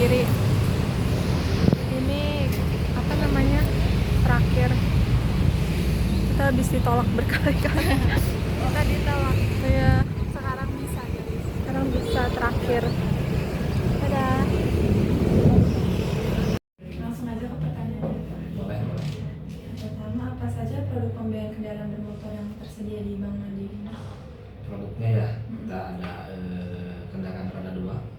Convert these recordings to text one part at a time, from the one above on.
kiri. Ini apa namanya, terakhir. Kita habis ditolak berkali-kali. Kita ditolak. Ya, Sekarang bisa jadi. sekarang bisa terakhir. Dadah. Langsung aja ke pertanyaannya. Boleh. Pertama, apa saja produk pembiayaan kendaraan bermotor yang tersedia di Bank Mandiri? Produknya ya, kita ada kendaraan roda 2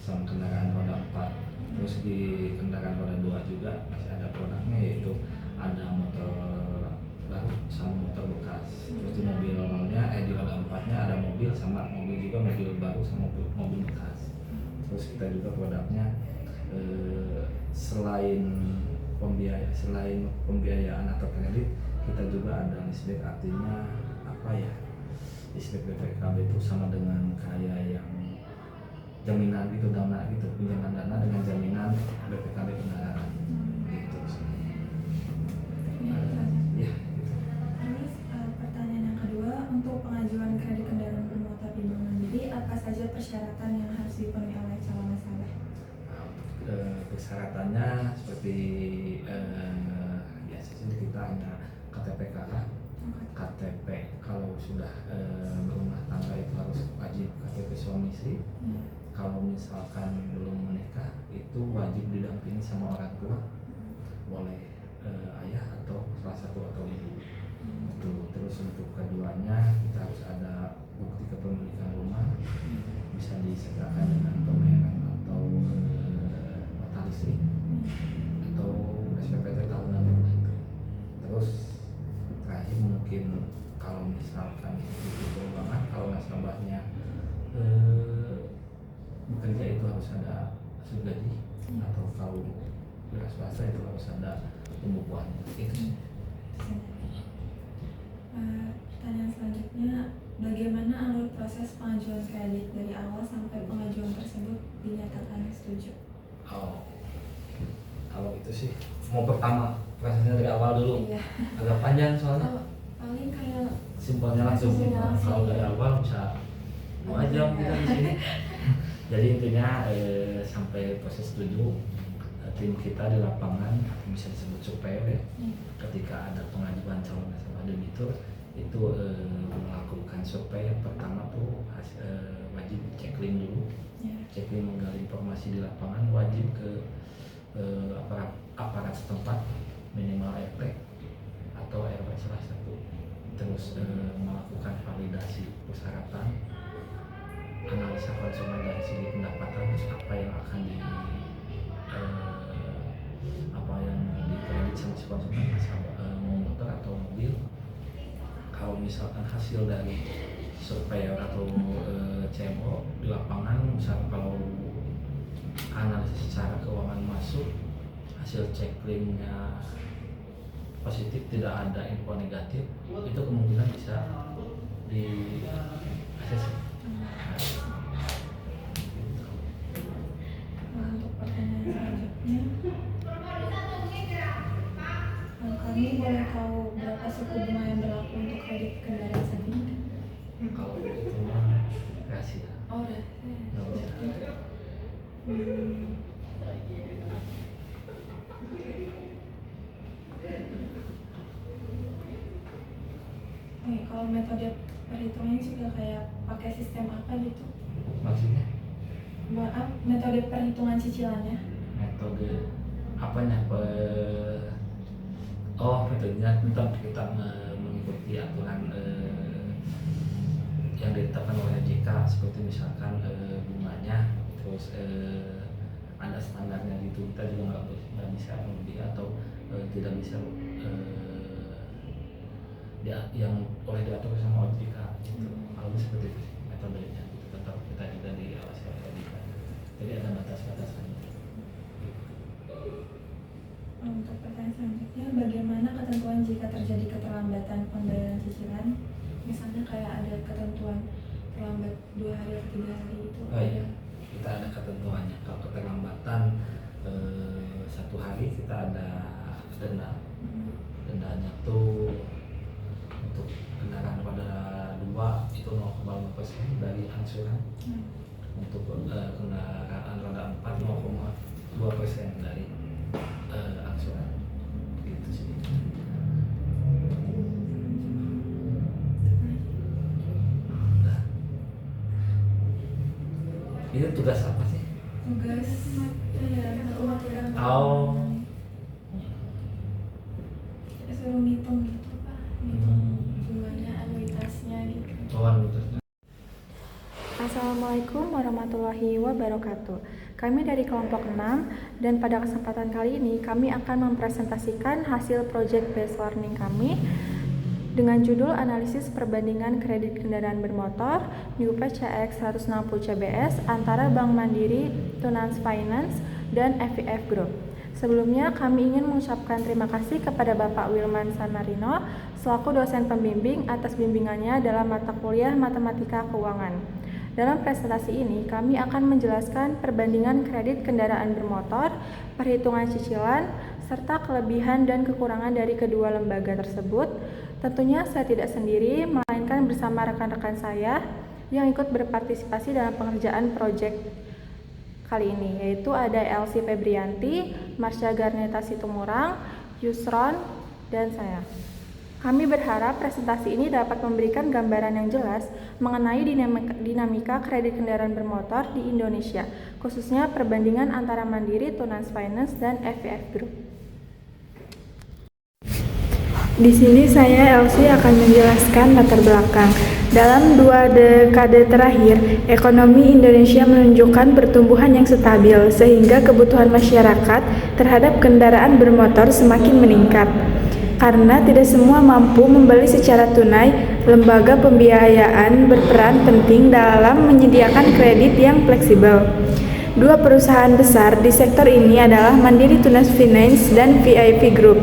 sama kendaraan roda 4. Terus di kendaraan roda 2 juga masih ada produknya, yaitu ada motor baru sama motor bekas. Terus di mobilnya, di roda 4-nya ada mobil sama mobil juga, mobil baru sama mobil bekas. Terus kita juga produknya selain pembiayaan atau kredit, kita juga ada listrik. Artinya apa ya, listrik BPKB itu sama dengan kayak yang jaminan gitu, dana gitu, pinjaman dana dengan jaminan BPKB kendaraan gitu sih. Ya, gitu. Terus pertanyaan yang kedua, untuk pengajuan kredit kendaraan bermotor di Bank Mandiri, apa saja persyaratan yang harus dipenuhi oleh calon nasabah? Persyaratannya seperti biasanya kita hanya KTP KK, KTP kalau sudah berumah tangga itu harus wajib KTP suami istri. Kalau misalkan belum menikah itu wajib didampingi sama orang tua, boleh ayah atau salah satu atau ibu. Terus untuk keduanya kita harus ada bukti kepemilikan rumah, bisa disertakan dengan pembayaran atau nota listrik atau SPPT tahunan rumah itu. Terus terakhir mungkin kalau misalkan itu banget, kalau nasabahnya bekerja itu harus ada hasil gaji, atau kalau wira swasta itu harus ada pembukuan. Itu sih. Pertanyaan selanjutnya, bagaimana alur proses pengajuan kredit dari awal sampai pengajuan tersebut dinyatakan setuju? Oh, kalau itu sih mau pertama prosesnya dari awal dulu. Iya. Agak panjang soalnya. Paling kayak Simpelnya langsung. Kalau dari awal bisa 2 jam kita di sini. Jadi intinya sampai proses setuju, tim kita di lapangan bisa disebut surveyor ya. Ketika ada pengajuan calon nasabah debitur itu melakukan survei. Yang pertama tuh wajib checklist dulu. Checklist menggali informasi di lapangan, wajib ke aparat setempat, minimal RT atau RW salah satu. Terus melakukan validasi persyaratan, analisa konsumen dari segi pendapatan, terus apa yang akan dikredit sama si konsumen, mau motor atau mobil. Kalau misalkan hasil dari surveyor atau CMO di lapangan, misal kalau analisis secara keuangan masuk, hasil checklinknya positif, tidak ada info negatif, itu kemungkinan bisa di ACC. untuk pertanyaan selanjutnya, kami boleh tahu berapa suku bunga yang berlaku untuk kredit kendaraan saat ini? Kalau itu mah rahasia. Oh, udah. Nggak bisa. Kalau metode perhitungannya juga kayak pakai sistem apa gitu? Maksudnya Maaf, metode perhitungan cicilannya? metode apanya? Metodenya tentang kita mengikuti aturan yang ditetapkan oleh OJK, seperti misalkan bunganya, terus ada standarnya gitu. Kita juga nggak bisa lebih atau tidak bisa yang oleh diatur sama OJK gitu. Kalau seperti itu sih metodenya gitu. Tetap kita juga diawasi oleh OJK. Jadi ada batas-batasannya. Untuk pertanyaan selanjutnya, bagaimana ketentuan jika terjadi keterlambatan pembayaran cicilan? Misalnya kayak ada ketentuan terlambat 2 hari atau 3 hari itu. Oh iya, kita ada ketentuannya. Kalau keterlambatan 1 hari kita ada denda. Dendanya tuh untuk kendaraan roda 2 itu 0,5% dari angsuran. Untuk kendaraan roda 4 0,5%. persen dari angsuran gitu sih. Nah, itu tugas apa sih? Tugas rumah tangga. Oh. Suruh ngitung gitu Pak, ngitung jumlahnya, anuitasnya gitu. Assalamualaikum warahmatullahi wabarakatuh. Kami dari kelompok 6 dan pada kesempatan kali ini kami akan mempresentasikan hasil project based learning kami dengan judul analisis perbandingan kredit kendaraan bermotor New PCX 160 CBS antara Bank Mandiri, Tunans Finance, dan FIF Group. Sebelumnya kami ingin mengucapkan terima kasih kepada Bapak Wilman Sanmarino selaku dosen pembimbing atas bimbingannya dalam mata kuliah Matematika Keuangan. Dalam presentasi ini kami akan menjelaskan perbandingan kredit kendaraan bermotor, perhitungan cicilan, serta kelebihan dan kekurangan dari kedua lembaga tersebut. Tentunya saya tidak sendiri, melainkan bersama rekan-rekan saya yang ikut berpartisipasi dalam pengerjaan proyek kali ini, yaitu ada Elsie Febrianti, Marsha Garneta Situmorang, Yusron, dan saya. Kami berharap presentasi ini dapat memberikan gambaran yang jelas mengenai dinamika kredit kendaraan bermotor di Indonesia, khususnya perbandingan antara Mandiri, Tunans Finance, dan FIF Group. Di sini saya Elsie akan menjelaskan latar belakang. Dalam 2 dekade terakhir, ekonomi Indonesia menunjukkan pertumbuhan yang stabil sehingga kebutuhan masyarakat terhadap kendaraan bermotor semakin meningkat. Karena tidak semua mampu membeli secara tunai, lembaga pembiayaan berperan penting dalam menyediakan kredit yang fleksibel. 2 perusahaan besar di sektor ini adalah Mandiri Tunans Finance dan VIP Group.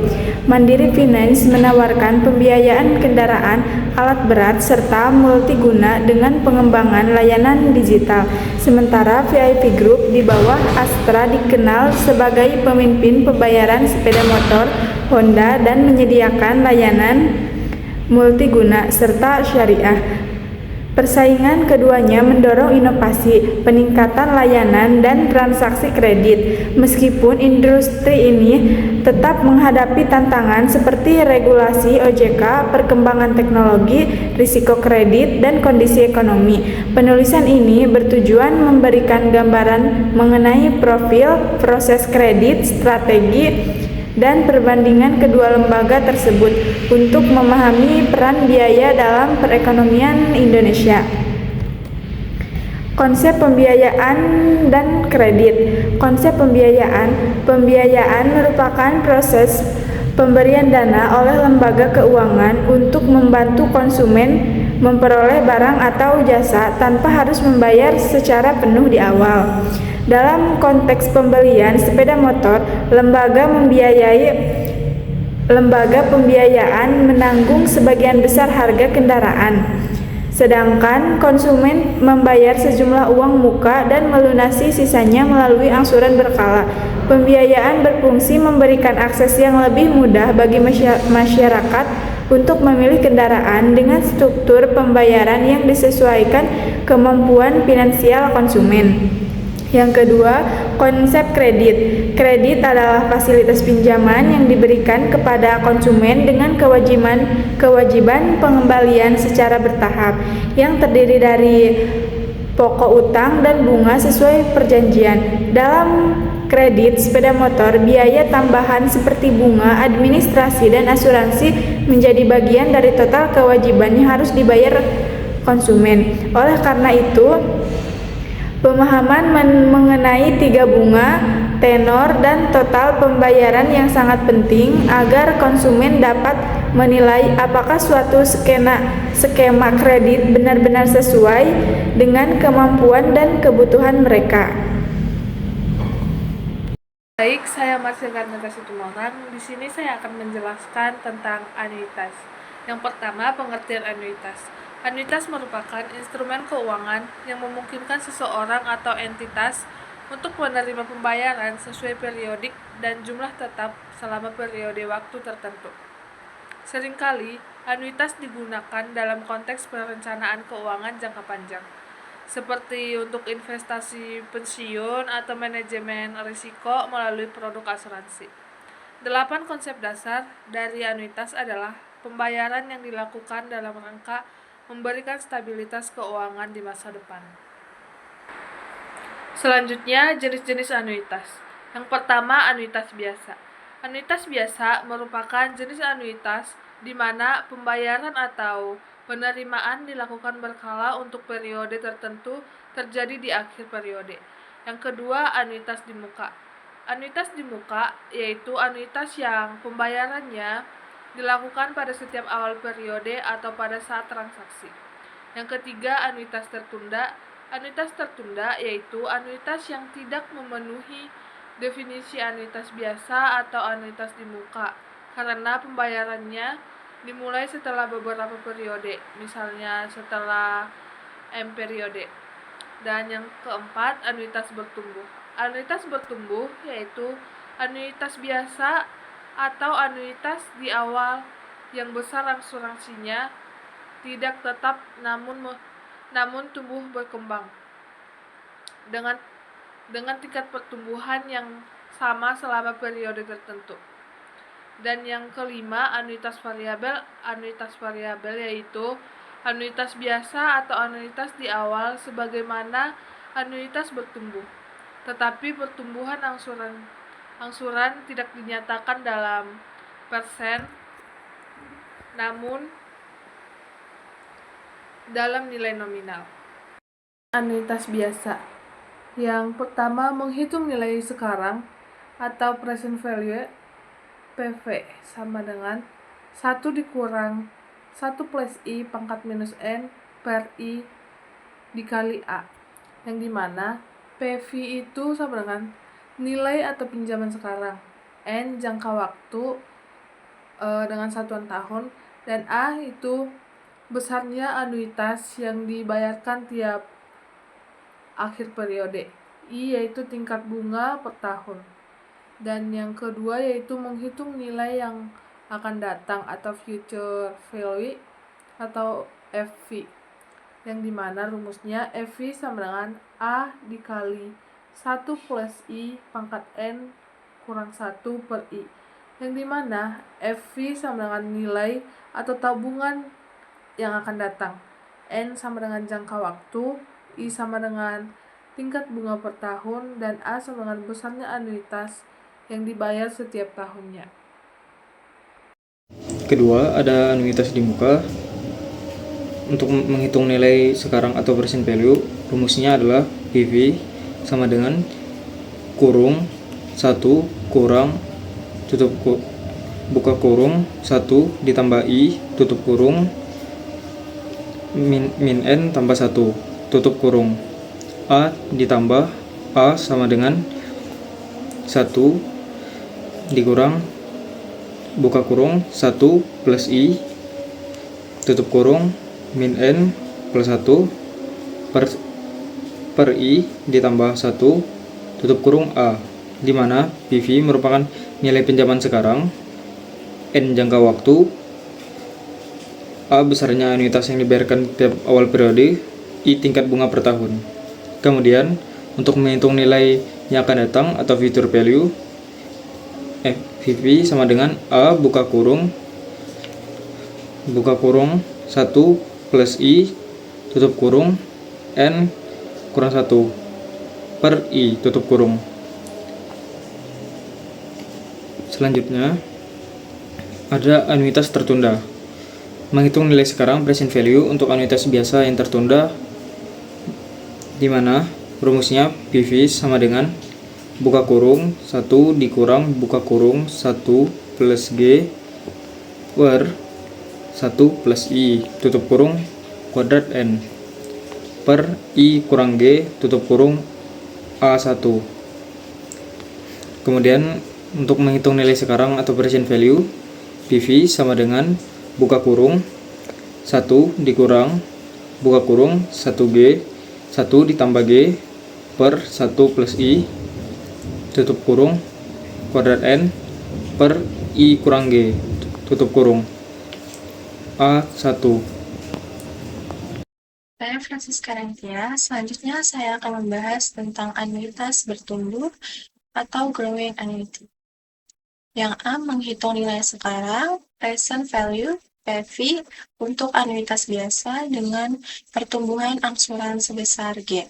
Mandiri Finance menawarkan pembiayaan kendaraan, alat berat, serta multiguna dengan pengembangan layanan digital. Sementara VIP Group di bawah Astra dikenal sebagai pemimpin pembayaran sepeda motor Honda dan menyediakan layanan multiguna serta syariah. Persaingan keduanya mendorong inovasi, peningkatan layanan, dan transaksi kredit. Meskipun industri ini tetap menghadapi tantangan seperti regulasi OJK, perkembangan teknologi, risiko kredit, dan kondisi ekonomi. Penulisan ini bertujuan memberikan gambaran mengenai profil, proses kredit, strategi, dan perbandingan kedua lembaga tersebut untuk memahami peran biaya dalam perekonomian Indonesia. Konsep pembiayaan dan kredit. Konsep pembiayaan merupakan proses pemberian dana oleh lembaga keuangan untuk membantu konsumen memperoleh barang atau jasa tanpa harus membayar secara penuh di awal. Dalam konteks pembelian sepeda motor, lembaga pembiayaan menanggung sebagian besar harga kendaraan, sedangkan konsumen membayar sejumlah uang muka dan melunasi sisanya melalui angsuran berkala. Pembiayaan berfungsi memberikan akses yang lebih mudah bagi masyarakat untuk memilih kendaraan dengan struktur pembayaran yang disesuaikan kemampuan finansial konsumen. Yang kedua, konsep kredit. Kredit adalah fasilitas pinjaman yang diberikan kepada konsumen dengan kewajiban pengembalian secara bertahap yang terdiri dari pokok utang dan bunga sesuai perjanjian. Dalam kredit sepeda motor, biaya tambahan seperti bunga, administrasi, dan asuransi menjadi bagian dari total kewajiban yang harus dibayar konsumen. Oleh karena itu, pemahaman mengenai 3 bunga, tenor, dan total pembayaran yang sangat penting agar konsumen dapat menilai apakah suatu skema kredit benar-benar sesuai dengan kemampuan dan kebutuhan mereka. Baik, saya Marsha Garneta Situmorang. Di sini saya akan menjelaskan tentang anuitas. Yang pertama, pengertian anuitas. Anuitas merupakan instrumen keuangan yang memungkinkan seseorang atau entitas untuk menerima pembayaran sesuai periodik dan jumlah tetap selama periode waktu tertentu. Seringkali, anuitas digunakan dalam konteks perencanaan keuangan jangka panjang. seperti untuk investasi pensiun atau manajemen risiko melalui produk asuransi. 8 konsep dasar dari anuitas adalah pembayaran yang dilakukan dalam rangka memberikan stabilitas keuangan di masa depan. Selanjutnya, jenis-jenis anuitas. Yang pertama, anuitas biasa. Anuitas biasa merupakan jenis anuitas di mana pembayaran atau penerimaan dilakukan berkala untuk periode tertentu terjadi di akhir periode. Yang kedua, anuitas di muka. Anuitas di muka yaitu anuitas yang pembayarannya dilakukan pada setiap awal periode atau pada saat transaksi. Yang ketiga, anuitas tertunda. Anuitas tertunda yaitu anuitas yang tidak memenuhi definisi anuitas biasa atau anuitas di muka karena pembayarannya dimulai setelah beberapa periode, misalnya setelah M periode. Dan yang keempat, anuitas bertumbuh. Anuitas bertumbuh yaitu anuitas biasa atau anuitas di awal yang besar asuransinya tidak tetap namun tumbuh berkembang dengan tingkat pertumbuhan yang sama selama periode tertentu. Dan yang kelima, anuitas variabel. Anuitas variabel yaitu anuitas biasa atau anuitas di awal sebagaimana anuitas bertumbuh, tetapi pertumbuhan angsuran tidak dinyatakan dalam persen, namun dalam nilai nominal. Anuitas biasa. Yang pertama, menghitung nilai sekarang atau present value, PV sama dengan 1 dikurang 1 plus I pangkat minus N per I dikali A, yang dimana PV itu sama dengan nilai atau pinjaman sekarang, N jangka waktu dengan satuan tahun, dan A itu besarnya anuitas yang dibayarkan tiap akhir periode. I yaitu tingkat bunga per tahun. Dan yang kedua yaitu menghitung nilai yang akan datang atau future value atau FV, yang dimana rumusnya FV sama dengan A dikali 1 plus I pangkat N kurang 1 per I, yang dimana FV sama dengan nilai atau tabungan yang akan datang, N sama dengan jangka waktu, I sama dengan tingkat bunga per tahun, dan A sama dengan besarnya anuitas yang dibayar setiap tahunnya. Kedua, ada anuitas di muka. Untuk menghitung nilai sekarang atau present value, rumusnya adalah PV sama dengan kurung 1 kurang buka kurung 1 ditambah I tutup kurung min N tambah 1 tutup kurung A ditambah A sama dengan 1 dikurang buka kurung 1 plus I tutup kurung min N plus 1 per I ditambah 1 tutup kurung A, di mana PV merupakan nilai pinjaman sekarang, N jangka waktu, A besarnya anuitas yang dibayarkan tiap awal periode, I tingkat bunga per tahun. Kemudian untuk menghitung nilai yang akan datang atau future value, FVV sama dengan A buka kurung 1 plus I tutup kurung N kurang 1 per I tutup kurung. Selanjutnya ada anuitas tertunda. Menghitung nilai sekarang present value untuk anuitas biasa yang tertunda, di mana rumusnya PV sama dengan buka kurung 1 dikurang buka kurung 1 plus G per 1 plus I tutup kurung kuadrat N per I kurang G tutup kurung A1. Kemudian untuk menghitung nilai sekarang atau present value, PV sama dengan buka kurung 1 dikurang buka kurung 1G 1 ditambah G per 1 plus I tutup kurung kuadrat N per I kurang G tutup kurung A1. P Saya Francisca Rentia. Selanjutnya saya akan membahas tentang anuitas bertumbuh atau growing annuity. Yang A, menghitung nilai sekarang, present value, PV, untuk anuitas biasa dengan pertumbuhan angsuran sebesar G.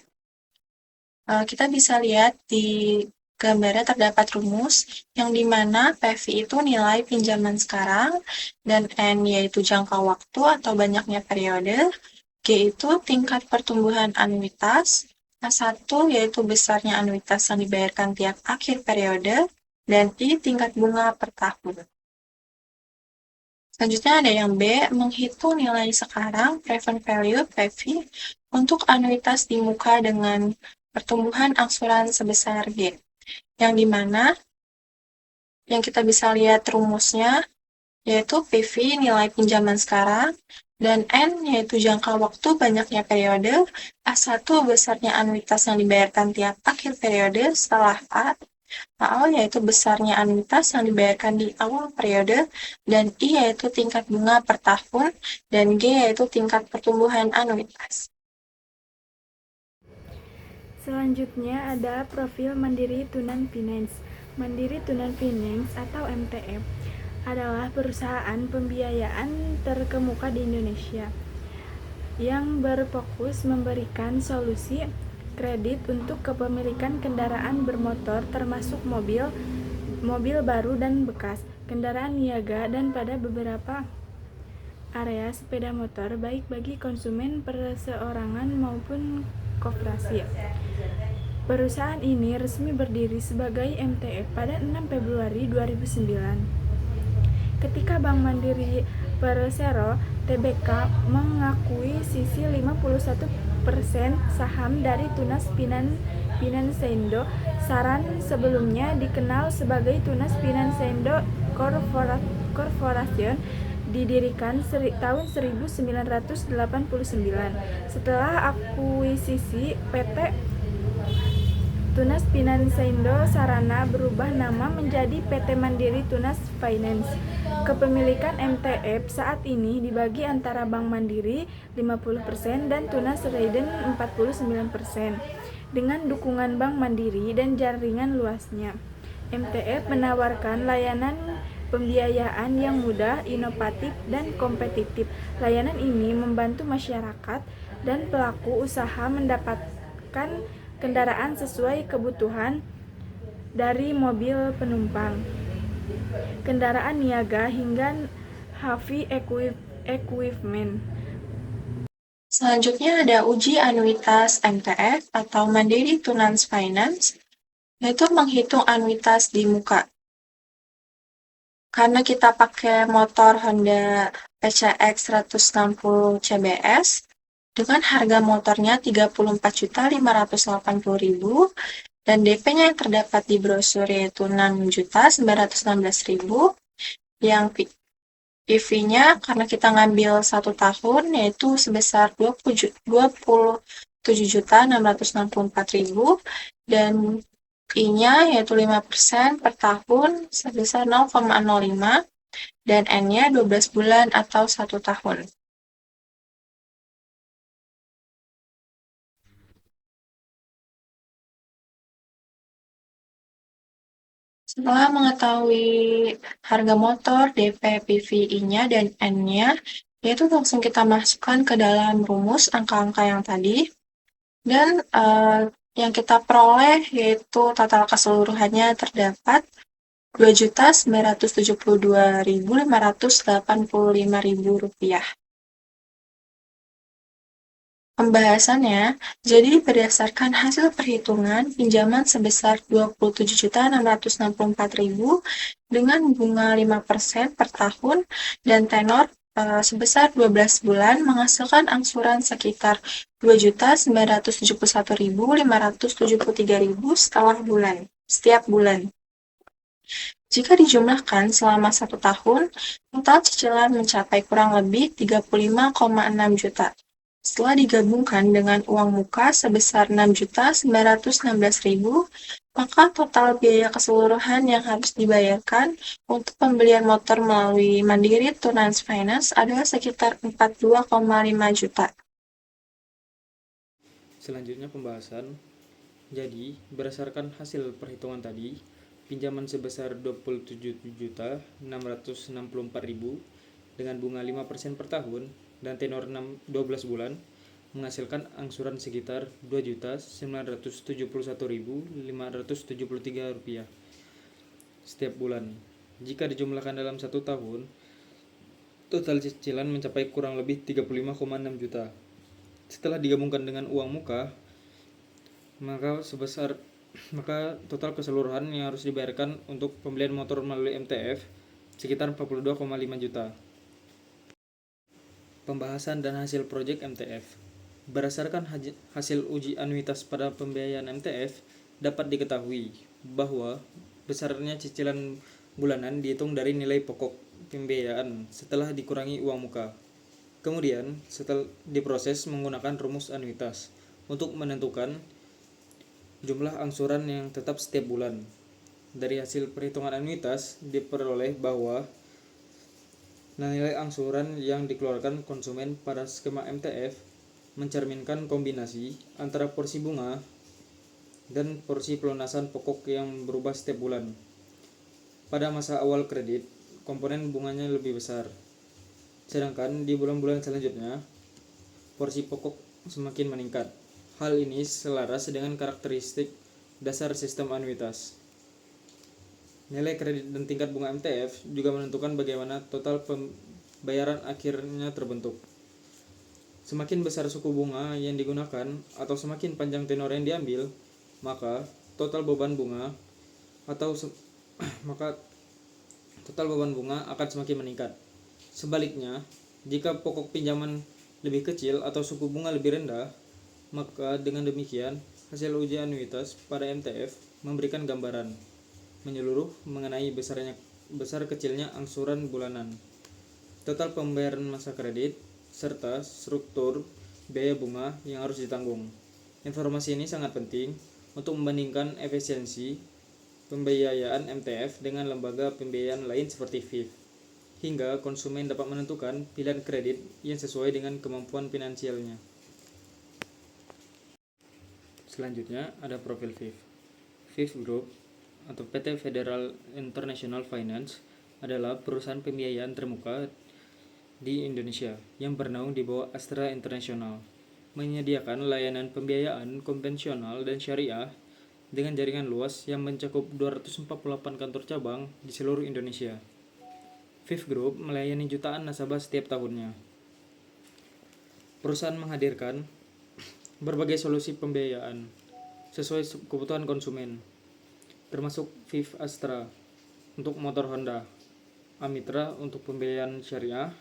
Kita bisa lihat di gambarnya terdapat rumus yang dimana PV itu nilai pinjaman sekarang dan N yaitu jangka waktu atau banyaknya periode, G itu tingkat pertumbuhan anuitas, A1 yaitu besarnya anuitas yang dibayarkan tiap akhir periode, dan I tingkat bunga per tahun. Selanjutnya ada yang B, menghitung nilai sekarang, present value, PV, untuk anuitas di muka dengan pertumbuhan angsuran sebesar G. Yang dimana yang kita bisa lihat rumusnya yaitu PV nilai pinjaman sekarang dan N yaitu jangka waktu banyaknya periode, A1 besarnya anuitas yang dibayarkan tiap akhir periode setelah A yaitu besarnya anuitas yang dibayarkan di awal periode, dan I yaitu tingkat bunga per tahun, dan G yaitu tingkat pertumbuhan anuitas. Selanjutnya ada profil Mandiri Tunan Finance. Mandiri Tunan Finance atau MTF adalah perusahaan pembiayaan terkemuka di Indonesia yang berfokus memberikan solusi kredit untuk kepemilikan kendaraan bermotor termasuk mobil baru dan bekas, kendaraan niaga, dan pada beberapa area sepeda motor baik bagi konsumen perseorangan maupun koperasi. Perusahaan ini resmi berdiri sebagai MTF pada 6 Februari 2009. Ketika Bank Mandiri Persero Tbk mengakuisisi 51% saham dari Tunas Finanseindo Saran, sebelumnya dikenal sebagai Tunas Finanseindo Corporation, didirikan tahun 1989. Setelah akuisisi, PT Tunas Finanseindo Sarana berubah nama menjadi PT Mandiri Tunas Finance. Kepemilikan MTF saat ini dibagi antara Bank Mandiri 50% dan Tunas Riden 49%. Dengan dukungan Bank Mandiri dan jaringan luasnya, MTF menawarkan layanan pembiayaan yang mudah, inovatif, dan kompetitif. Layanan ini membantu masyarakat dan pelaku usaha mendapatkan kendaraan sesuai kebutuhan, dari mobil penumpang, kendaraan niaga, hingga heavy equipment. Selanjutnya ada uji anuitas MTF atau Mandiri Tunas Finance, yaitu menghitung anuitas di muka. Karena kita pakai motor Honda PCX 160 CBS dengan harga motornya 34.580.000 dan DP-nya yang terdapat di brosur yaitu 6.916.000, yang PV-nya karena kita ngambil 1 tahun yaitu sebesar 27.664.000 dan I-nya yaitu 5% per tahun sebesar 0,05 dan N-nya 12 bulan atau 1 tahun. Setelah mengetahui harga motor, DP, PV, I-nya, dan N-nya, yaitu langsung kita masukkan ke dalam rumus angka-angka yang tadi. Dan yang kita peroleh yaitu total keseluruhannya terdapat Rp2.972.585.000. Pembahasannya, jadi berdasarkan hasil perhitungan pinjaman sebesar Rp27.664.000 dengan bunga 5% per tahun dan tenor sebesar 12 bulan menghasilkan angsuran sekitar Rp2.971.573.000 setiap bulan. Jika dijumlahkan selama 1 tahun, total cicilan mencapai kurang lebih 35,6 juta. Setelah digabungkan dengan uang muka sebesar 6.916.000, maka total biaya keseluruhan yang harus dibayarkan untuk pembelian motor melalui Mandiri Tunas Finance adalah sekitar 42,5 juta. Selanjutnya pembahasan. Jadi, berdasarkan hasil perhitungan tadi, pinjaman sebesar 27.664.000 dengan bunga 5% per tahun dan tenor 12 bulan menghasilkan angsuran sekitar Rp2.971.573 setiap bulan. Jika dijumlahkan dalam 1 tahun, total cicilan mencapai kurang lebih 35,6 juta. Setelah digabungkan dengan uang muka, maka total keseluruhan yang harus dibayarkan untuk pembelian motor melalui MTF sekitar 42,5 juta. Pembahasan dan hasil proyek MTF. Berdasarkan hasil uji anuitas pada pembiayaan MTF, dapat diketahui bahwa besarnya cicilan bulanan dihitung dari nilai pokok pembiayaan setelah dikurangi uang muka. Kemudian, setelah diproses menggunakan rumus anuitas untuk menentukan jumlah angsuran yang tetap setiap bulan. Dari hasil perhitungan anuitas diperoleh bahwa nilai angsuran yang dikeluarkan konsumen pada skema MTF mencerminkan kombinasi antara porsi bunga dan porsi pelunasan pokok yang berubah setiap bulan. Pada masa awal kredit, komponen bunganya lebih besar. Sedangkan di bulan-bulan selanjutnya, porsi pokok semakin meningkat. Hal ini selaras dengan karakteristik dasar sistem anuitas. Nilai kredit dan tingkat bunga MTF juga menentukan bagaimana total pembayaran akhirnya terbentuk. Semakin besar suku bunga yang digunakan atau semakin panjang tenor yang diambil, maka total beban bunga akan semakin meningkat. Sebaliknya, jika pokok pinjaman lebih kecil atau suku bunga lebih rendah, maka dengan demikian hasil uji anuitas pada MTF memberikan gambaran menyeluruh mengenai besar kecilnya angsuran bulanan, total pembayaran masa kredit, serta struktur biaya bunga yang harus ditanggung. Informasi ini sangat penting untuk membandingkan efisiensi pembiayaan MTF dengan lembaga pembiayaan lain seperti FIF, hingga konsumen dapat menentukan pilihan kredit yang sesuai dengan kemampuan finansialnya. Selanjutnya ada profil FIF. FIF Group atau PT Federal International Finance adalah perusahaan pembiayaan termuka di Indonesia yang bernaung di bawah Astra International, menyediakan layanan pembiayaan konvensional dan syariah dengan jaringan luas yang mencakup 248 kantor cabang di seluruh Indonesia. FIF Group melayani jutaan nasabah setiap tahunnya. Perusahaan menghadirkan berbagai solusi pembiayaan sesuai kebutuhan konsumen, termasuk FIF Astra untuk motor Honda, Amitra untuk pembiayaan syariah,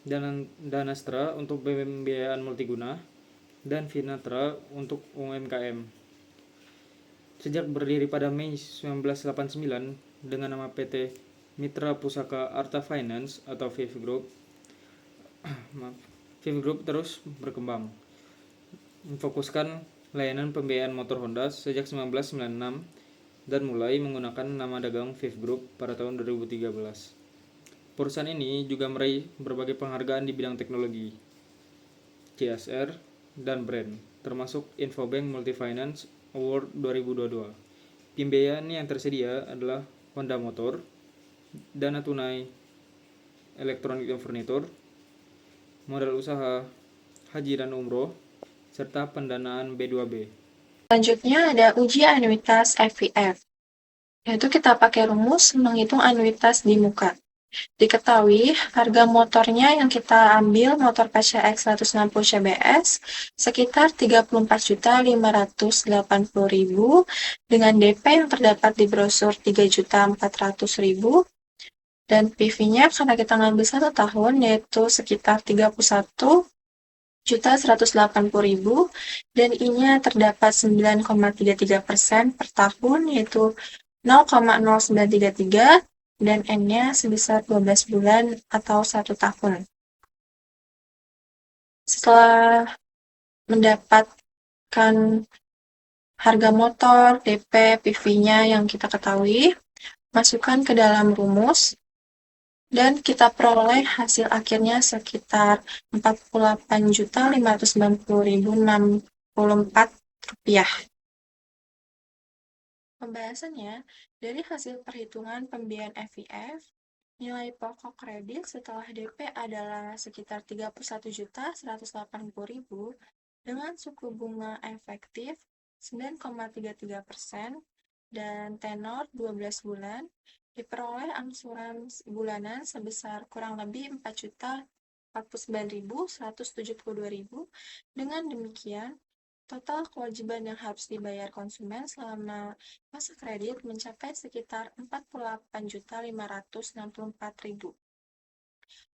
dan Danastra untuk pembiayaan multiguna, dan Finatra untuk UMKM. Sejak berdiri pada Mei 1989 dengan nama PT Mitra Pusaka Arta Finance atau FIF Group, FIF Group terus berkembang, memfokuskan layanan pembiayaan motor Honda sejak 1996 dan mulai menggunakan nama dagang FIF Group pada tahun 2013. Perusahaan ini juga meraih berbagai penghargaan di bidang teknologi, CSR, dan brand, termasuk Infobank Multifinance Award 2022. Pembiayaan yang tersedia adalah Honda Motor, dana tunai, elektronik dan furnitur, modal usaha, haji dan umroh, serta pendanaan B2B. Selanjutnya ada uji anuitas FIF, yaitu kita pakai rumus menghitung anuitas di muka. Diketahui harga motornya yang kita ambil motor PCX 160 CBS sekitar 34.580.000 dengan DP yang terdapat di brosur 3.400.000 dan PV-nya karena kita ngambil 1 tahun yaitu sekitar 31.180.000 dan I-nya terdapat 9,33% per tahun yaitu 0,0933 dan N-nya sebesar 12 bulan atau 1 tahun. Setelah mendapatkan harga motor, DP, PV-nya yang kita ketahui, masukkan ke dalam rumus, dan kita peroleh hasil akhirnya sekitar 48.590.600 Pembahasannya, dari hasil perhitungan pembiayaan FIF, nilai pokok kredit setelah DP adalah sekitar 31.180.000 dengan suku bunga efektif 9,33% dan tenor 12 bulan, diperoleh angsuran bulanan sebesar kurang lebih 4.049.172.000. Dengan demikian, total kewajiban yang harus dibayar konsumen selama masa kredit mencapai sekitar 48.564.000.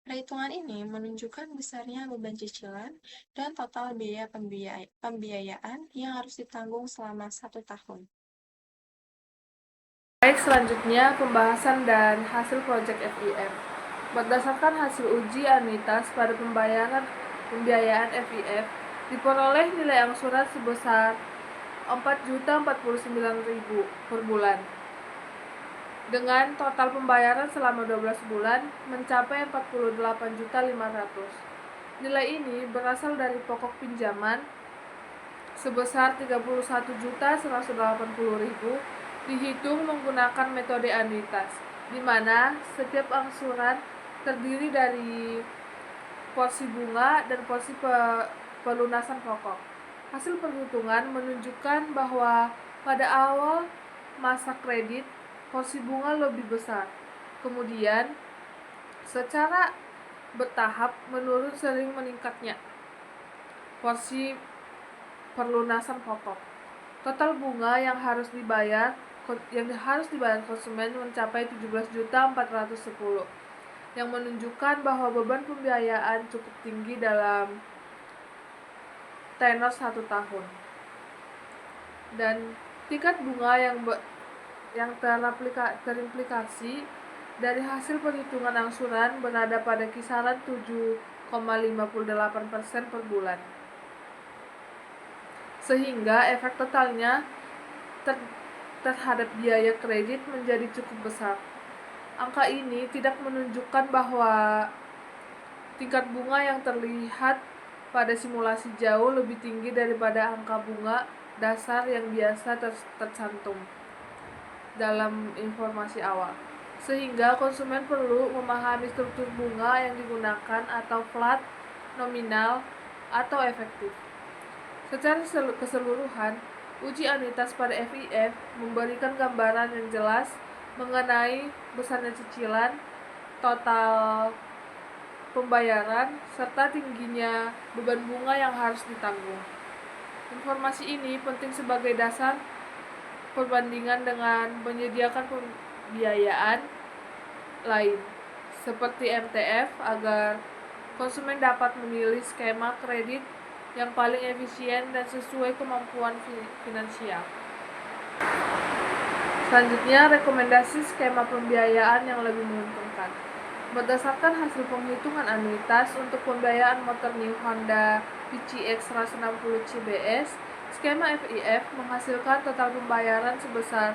Perhitungan ini menunjukkan besarnya beban cicilan dan total biaya pembiayaan yang harus ditanggung selama 1 tahun. Baik, selanjutnya pembahasan dan hasil proyek FIF. Berdasarkan hasil uji anuitas pada pembiayaan FIF, diperoleh nilai angsuran sebesar 4.049.000 per bulan. Dengan total pembayaran selama 12 bulan mencapai 48.500. Nilai ini berasal dari pokok pinjaman sebesar 31.180.000 dihitung menggunakan metode anuitas, di mana setiap angsuran terdiri dari porsi bunga dan porsi pelunasan pokok. Hasil perhitungan menunjukkan bahwa pada awal masa kredit, porsi bunga lebih besar. Kemudian, secara bertahap menurun sering meningkatnya porsi perlunasan pokok. Total bunga yang harus dibayar konsumen mencapai 17.410, yang menunjukkan bahwa beban pembiayaan cukup tinggi dalam tenor 1 tahun. Dan tingkat bunga yang terimplikasi dari hasil perhitungan angsuran berada pada kisaran 7,58% per bulan. Sehingga efek totalnya terhadap biaya kredit menjadi cukup besar. Angka ini tidak menunjukkan bahwa tingkat bunga yang terlihat pada simulasi jauh lebih tinggi daripada angka bunga dasar yang biasa tercantum dalam informasi awal. Sehingga konsumen perlu memahami struktur bunga yang digunakan atau flat, nominal, atau efektif. Secara keseluruhan, uji anuitas pada FIF memberikan gambaran yang jelas mengenai besarnya cicilan, total pembayaran, serta tingginya beban bunga yang harus ditanggung. Informasi ini penting sebagai dasar perbandingan dengan menyediakan pembiayaan lain, seperti MTF, agar konsumen dapat memilih skema kredit yang paling efisien dan sesuai kemampuan finansial. Selanjutnya, rekomendasi skema pembiayaan yang lebih menguntungkan. Berdasarkan hasil penghitungan anuitas untuk pembiayaan motor new Honda PCX 160 CBS, skema FIF menghasilkan total pembayaran sebesar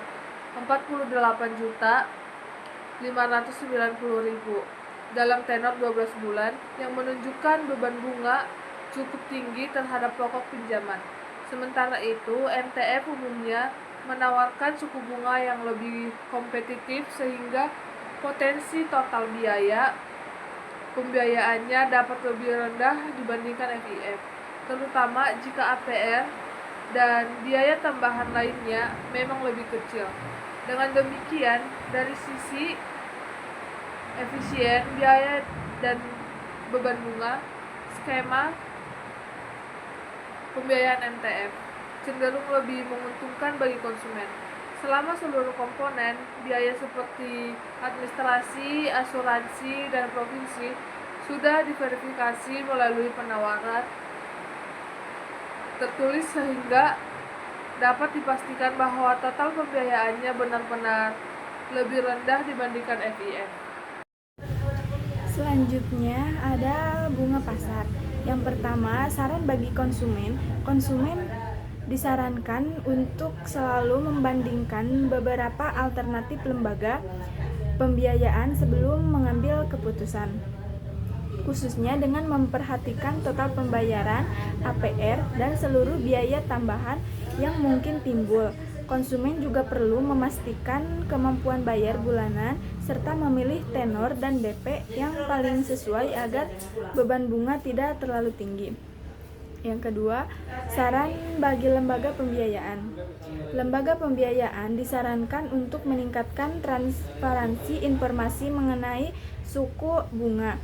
48.590.000 dalam tenor 12 bulan, yang menunjukkan beban bunga cukup tinggi terhadap pokok pinjaman. Sementara itu, MTF umumnya menawarkan suku bunga yang lebih kompetitif sehingga potensi total biaya pembiayaannya dapat lebih rendah dibandingkan FIF, terutama jika APR dan biaya tambahan lainnya memang lebih kecil. Dengan demikian, dari sisi efisien, biaya, dan beban bunga, skema pembiayaan MTF cenderung lebih menguntungkan bagi konsumen. Selama seluruh komponen biaya seperti administrasi, asuransi, dan provinsi sudah diverifikasi melalui penawaran tertulis sehingga dapat dipastikan bahwa total pembiayaannya benar-benar lebih rendah dibandingkan FIF. Selanjutnya ada bunga pasar. Yang pertama, saran bagi konsumen disarankan untuk selalu membandingkan beberapa alternatif lembaga pembiayaan sebelum mengambil keputusan. khususnya dengan memperhatikan total pembayaran, APR, dan seluruh biaya tambahan yang mungkin timbul. Konsumen juga perlu memastikan kemampuan bayar bulanan serta memilih tenor dan DP yang paling sesuai agar beban bunga tidak terlalu tinggi. Yang kedua, saran bagi lembaga pembiayaan. Lembaga pembiayaan disarankan untuk meningkatkan transparansi informasi mengenai suku bunga,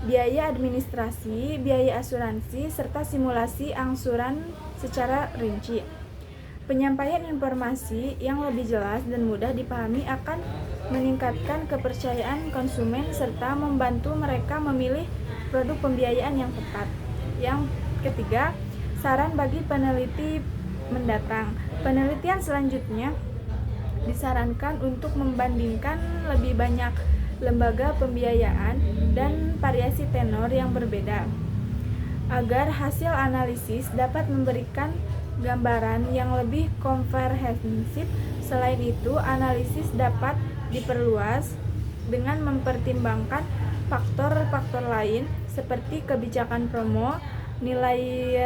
biaya administrasi, biaya asuransi, serta simulasi angsuran secara rinci. Penyampaian informasi yang lebih jelas dan mudah dipahami akan meningkatkan kepercayaan konsumen serta membantu mereka memilih produk pembiayaan yang tepat. Yang ketiga, saran bagi peneliti mendatang. Penelitian selanjutnya disarankan untuk membandingkan lebih banyak lembaga pembiayaan dan variasi tenor yang berbeda, agar hasil analisis dapat memberikan gambaran yang lebih komprehensif. Selain itu, analisis dapat diperluas dengan mempertimbangkan faktor-faktor lain seperti kebijakan promo, nilai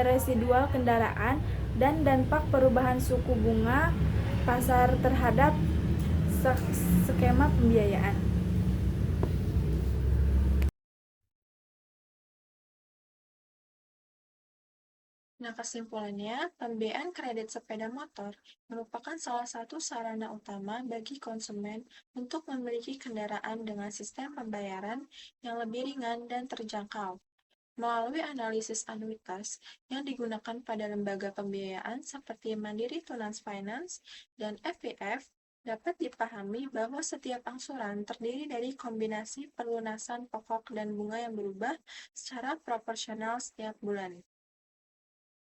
residual kendaraan, dan dampak perubahan suku bunga pasar terhadap skema pembiayaan. Nah, kesimpulannya, pembiayaan kredit sepeda motor merupakan salah satu sarana utama bagi konsumen untuk memiliki kendaraan dengan sistem pembayaran yang lebih ringan dan terjangkau. Melalui analisis anuitas yang digunakan pada lembaga pembiayaan seperti Mandiri Finance Finance dan FPF, dapat dipahami bahwa setiap angsuran terdiri dari kombinasi pelunasan pokok dan bunga yang berubah secara proporsional setiap bulan.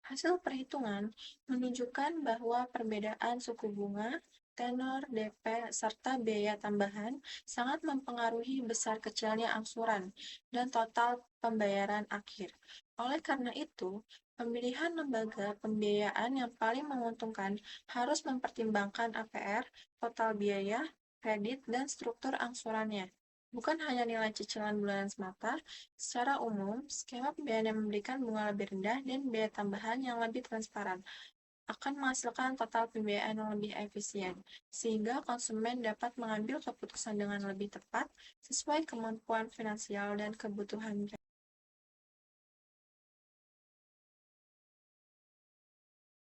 Hasil perhitungan menunjukkan bahwa perbedaan suku bunga, tenor, DP, serta biaya tambahan sangat mempengaruhi besar kecilnya angsuran dan total pembayaran akhir. Oleh karena itu, pemilihan lembaga pembiayaan yang paling menguntungkan harus mempertimbangkan APR, total biaya, kredit, dan struktur angsurannya. Bukan hanya nilai cicilan bulanan semata, secara umum, skema pembiayaan yang memberikan bunga lebih rendah dan biaya tambahan yang lebih transparan akan menghasilkan total pembiayaan yang lebih efisien, sehingga konsumen dapat mengambil keputusan dengan lebih tepat sesuai kemampuan finansial dan kebutuhan mereka.